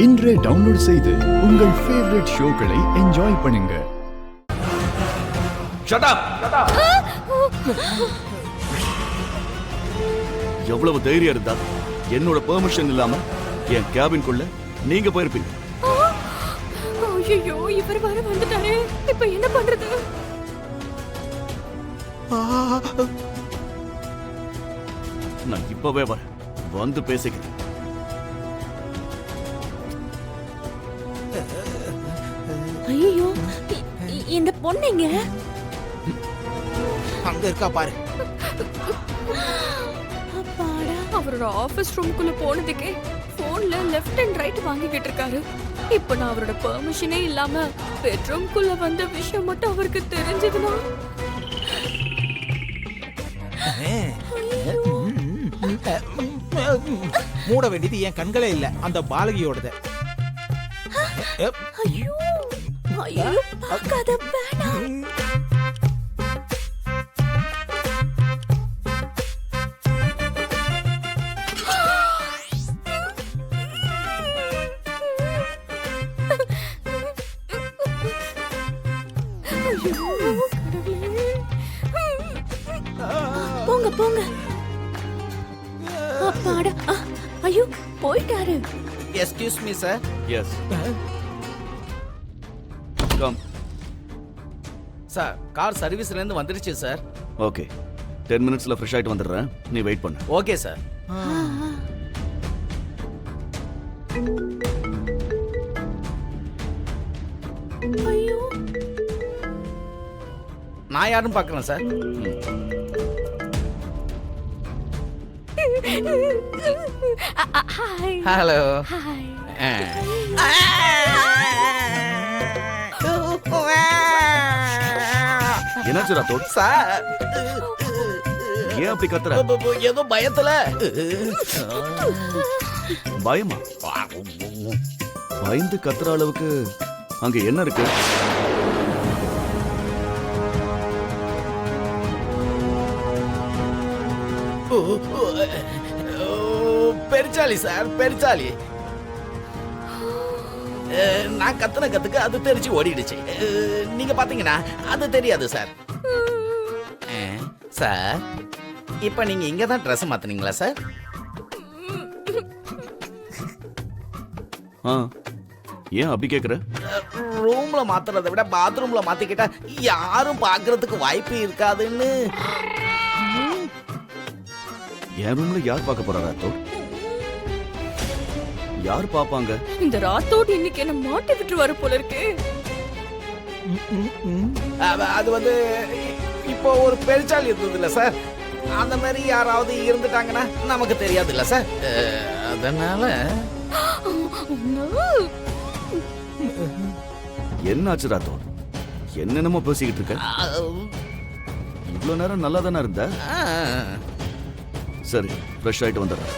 இன்றே டவுன்லோட் செய்து உங்கள் ஃபேவரட் ஷோக்களை என்ஜாய் பண்ணுங்க. Shut up! எவ்வளவு தைரியம் இருந்தா என்னோட பெர்மிஷன் இல்லாம என் கேபின்குள்ள நீங்க போயிருப்பீங்க. ஐயோ, இவர் வர வந்துட்டாரே, இப்ப என்ன பண்றது? நான் இப்பவே வரேன், வந்து பேசிக்கிறேன். ஐயோ, இந்த பொண்ணுங்க அங்க இருக்கா பாரு. அப்பாடா, அவரோட ஆபீஸ் ரூமுக்குள்ள போனதுக்கே போன்ல லெஃப்ட் அண்ட் ரைட் வாங்கிக்கிட்டு இருக்காரு. இப்ப நான் அவரோட பெர்மிஷனே இல்லாம பெட்ரூம்குள்ள வந்த விஷயம் மட்டும் அவருக்கு தெரிஞ்சதுன்னா மூட வேண்டியது என் கண்களே இல்ல, அந்த பாலகியோடது. ஐயோ ஐயோ, பார்க்காத, வேணாம். போங்க போங்க. அப்பாடா, ஐயோ போயிட்டாரு. Excuse me sir. Yes come. Sir, car சர்வீஸ்ல இருந்து வந்துருச்சு சார். ஓகே, 10 மினிட்ஸ்ல ஃப்ரெஷ் ஆயிட்டு வந்துடுறேன், நீ வெயிட் பண்ணு. Okay sir. ஐயோ, நான் யாரும் பார்க்கறேன் சார். ஹாய். ஹலோ. ஹாய். என்னாச்சு ராத்தோட்? சார், ஏன் அப்படி கத்துற? ஏதோ பயத்துல. பயமா? பயந்து கத்துற அளவுக்கு அங்க என்ன இருக்கு? பெருச்சாலி சார், பெருச்சாலி. நான் கத்துன கத்துக்கு அது தெரிச்சு ஓடிடுச்சு. நீங்க பாத்தீங்கன்னா அது தெரியாது சார். சார், இப்ப நீங்க இங்க தான் ட்ரெஸ் மாத்துனீங்களா சார்? ஏன் அப்படி கேக்குற? ரூம்ல மாத்துறதை விட பாத்ரூம்ல மாத்திக்கிட்டா யாரும் பாக்குறதுக்கு வாய்ப்பு இருக்காதுன்னு. என் ரூம்ல யார் பார்க்க போறா ராத்தோட்? யார் பாப்பாங்க? இந்த ராத்தோடு இன்னைக்கு என்ன மாட்டி விட்டு வர போல இருக்கு. அது வந்து இப்போ ஒரு பெருச்சாலி இருந்தது இல்ல சார், அந்த மாதிரி யாராவது இருந்துட்டாங்கன்னா நமக்கு தெரியாது இல்ல சார். அதனால என்னாச்சு ராத்தோட்? என்னென்னமோ பேசிக்கிட்டு இருக்க? இவ்வளவு நேரம் நல்லா தானே இருந்த? சரி, ஃப்ரெஷ் ஆயிட்டு வந்துடுறேன்.